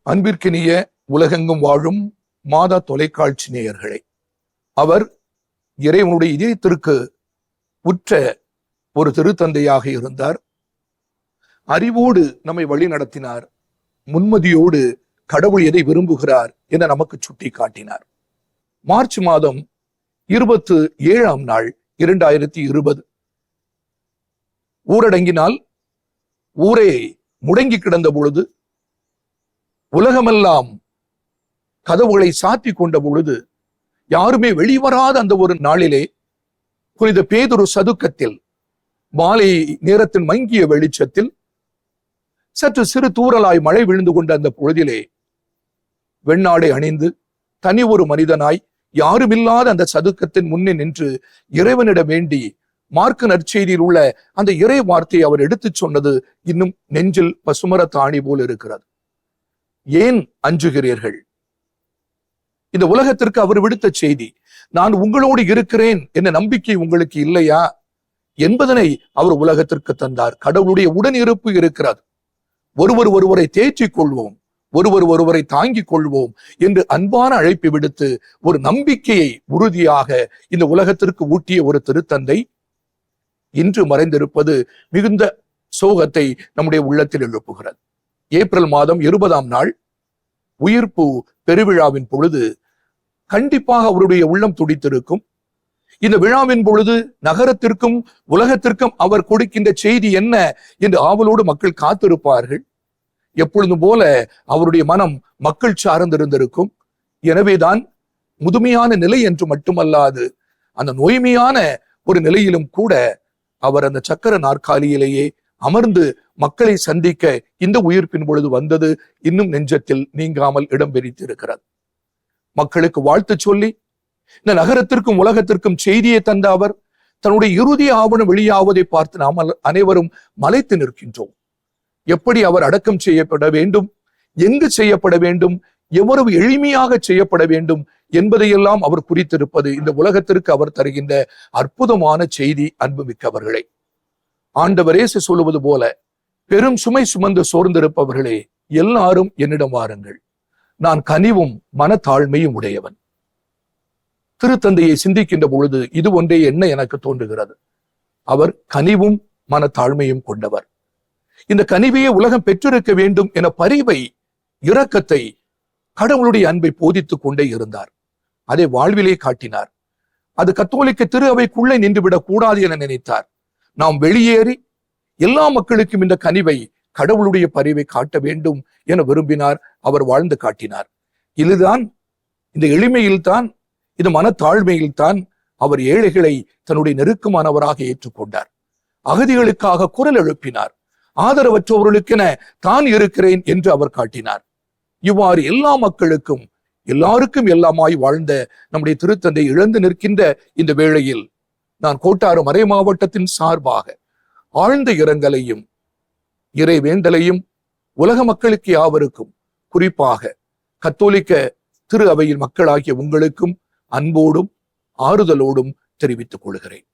அன்பிற்கினிய உலகெங்கும் வாழும் மாதா தொலைக்காட்சி நேயர்களே, அவர் இறைவனுடைய இதயத்திற்கு உற்ற ஒரு திருத்தந்தையாக இருந்தார். அறிவோடு நம்மை வழி நடத்தினார். முன்மதியோடு கடவுள் எதை விரும்புகிறார் என நமக்கு சுட்டி காட்டினார். மார்ச் மாதம் 27ஆம் நாள் 2020 ஊரடங்கினால் ஊரே முடங்கி கிடந்த பொழுது, உலகமெல்லாம் கதவுகளை சாத்தி கொண்ட பொழுது, யாருமே வெளிவராத அந்த ஒரு நாளிலே புனித பேதுரு சதுக்கத்தில் மாலை நேரத்தில் மங்கிய வெளிச்சத்தில் சற்று சிறு தூறலாய் மழை விழுந்து கொண்ட அந்த பொழுதிலே வெண்ணாடை அணிந்து தனி ஒரு மனிதனாய் யாருமில்லாத அந்த சதுக்கத்தின் முன்னே நின்று இறைவனிடம் வேண்டி மார்க்கு நற்செய்தியில் உள்ள அந்த இறை வார்த்தையை அவர் எடுத்துச் சொன்னது இன்னும் நெஞ்சில் பசுமர தாணி போல் இருக்கிறது. ஏன் அஞ்சுகிறீர்கள்? இந்த உலகத்திற்கு அவர் விடுத்த செய்தி, நான் உங்களோடு இருக்கிறேன் என்ற நம்பிக்கை உங்களுக்கு இல்லையா என்பதனை அவர் உலகத்திற்கு தந்தார். கடவுளுடைய உடனிருப்பு இருக்கிறது. ஒருவரை தேற்றிக் கொள்வோம், ஒருவரை தாங்கிக் கொள்வோம் என்று அன்பான அழைப்பை விடுத்து ஒரு நம்பிக்கையை உறுதியாக இந்த உலகத்திற்கு ஊட்டிய ஒரு திருத்தந்தை இன்று மறைந்திருப்பது மிகுந்த சோகத்தை நம்முடைய உள்ளத்தில் எழுப்புகிறது. ஏப்ரல் மாதம் 20ஆம் நாள் உயிர்ப்பு பெருவிழாவின் பொழுது கண்டிப்பாக அவருடைய உள்ளம் துடித்திருக்கும். இந்த விழாவின் பொழுது நகரத்திற்கும் உலகத்திற்கும் அவர் கொடுக்கின்ற செய்தி என்ன என்று ஆவலோடு மக்கள் காத்திருப்பார்கள். எப்பொழுதும் போல அவருடைய மனம் மக்கள் சார்ந்திருந்திருக்கும். எனவேதான் முதுமையான நிலை என்று மட்டுமல்லாது அந்த நோய்மையான ஒரு நிலையிலும் கூட அவர் அந்த சக்கர நாற்காலியிலேயே அமர்ந்து மக்களை சந்திக்க இந்த உயிர்ப்பின் பொழுது வந்தது இன்னும் நெஞ்சத்தில் நீங்காமல் இடம் பிடித்திருக்கிறது. மக்களுக்கு வாழ்த்து சொல்லி இந்த நகரத்திற்கும் உலகத்திற்கும் செய்தியை தந்த அவர் தன்னுடைய இறுதி ஆவணம் வெளியாவதை பார்த்து நாம் அனைவரும் மலைத்து நிற்கின்றோம். எப்படி அவர் அடக்கம் செய்யப்பட வேண்டும், எங்கு செய்யப்பட வேண்டும், எவ்வளவு எளிமையாக செய்யப்பட வேண்டும் என்பதையெல்லாம் அவர் குறித்திருப்பது இந்த உலகத்திற்கு அவர் தருகின்ற அற்புதமான செய்தி. அன்புமிக்கவர்களே, ஆண்டவர் இயேசு சொல்லுவது போல, பெரும் சுமை சுமந்து சோர்ந்திருப்பவர்களே எல்லாரும் என்னிடம் வாருங்கள், நான் கனிவும் மனத்தாழ்மையும் உடையவன். திருத்தந்தையை சிந்திக்கின்ற பொழுது இது ஒன்றே என்ன எனக்கு தோன்றுகிறது. அவர் கனிவும் மனத்தாழ்மையும் கொண்டவர். இந்த கனிவையே உலகம் பெற்றிருக்க வேண்டும் என பரிவை, இரக்கத்தை, கடவுளுடைய அன்பை போதித்துக் கொண்டே இருந்தார். அதை வாழ்விலே காட்டினார். அது கத்தோலிக்க திரு அவைக்குள்ளே நின்றுவிடக் கூடாது என நினைத்தார். நாம் வெளியேறி எல்லா மக்களுக்கும் இந்த கனிவை, கடவுளுடைய பரிவை காட்ட வேண்டும் என விரும்பினார். அவர் வாழ்ந்து காட்டினார். இதுதான், இந்த எளிமையில்தான், இந்த மனத்தாழ்மையில்தான் அவர் ஏழைகளை தன்னுடைய நெருக்கமானவராக ஏற்றுக்கொண்டார். அகதிகளுக்காக குரல் எழுப்பினார். ஆதரவற்றவர்களுக்கென தான் இருக்கிறேன் என்று அவர் காட்டினார். இவ்வாறு எல்லா மக்களுக்கும் எல்லாருக்கும் எல்லாமாய் வாழ்ந்த நம்முடைய திருத்தந்தை இழந்து நிற்கின்ற இந்த வேளையில் நான் கோட்டாறு மறை மாவட்டத்தின் சார்பாக ஆழ்ந்த இரங்கலையும் இறை வேண்டலையும் உலக மக்களுக்கு யாவருக்கும், குறிப்பாக கத்தோலிக்க திரு அவையின் மக்களாகிய உங்களுக்கும் அன்போடும் ஆறுதலோடும் தெரிவித்துக் கொள்கிறேன்.